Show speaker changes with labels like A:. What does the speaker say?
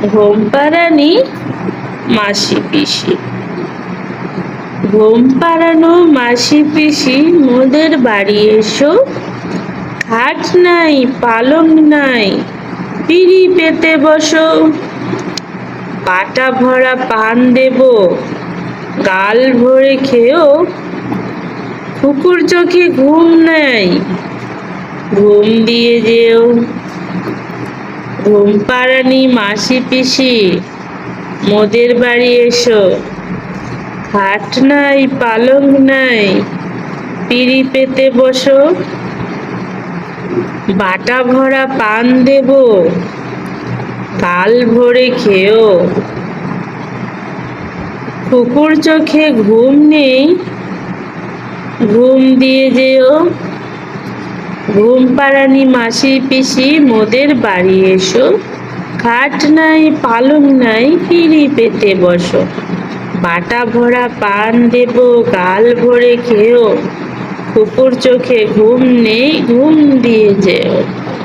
A: ঘুম পাড়ানি মাসি পিসি। ঘুম পাড়ানো মাসি পিসি মোদের বাড়ি এসো। খাট নাই পালং নাই, পিঁড়ি পেতে বসো। পাটা ভরা পান দেব, গাল ভরে খেও। কুকুর চোখে ঘুম নেই, ঘুম দিয়ে যেও। ঘুম পাড়ানি মাসি পিসি মোদের বাড়ি এসো। খাট নাই পালং নাই, পিঁড়ি পেতে বসো। বাটা ভরা পান দেব, গাল ভরে খেও। কুকুর চোখে ঘুম নেই, ঘুম দিয়ে যেও। ঘুম পাড়ানি মাসি পিসি মোদের বাড়ি এসো। খাট নাই পালং নাই, পিঁড়ি পেতে বসো। বাটা ভরা পান দেব, গাল ভরে খেও। কুকুর চোখে ঘুম নেই, ঘুম দিয়ে যেও।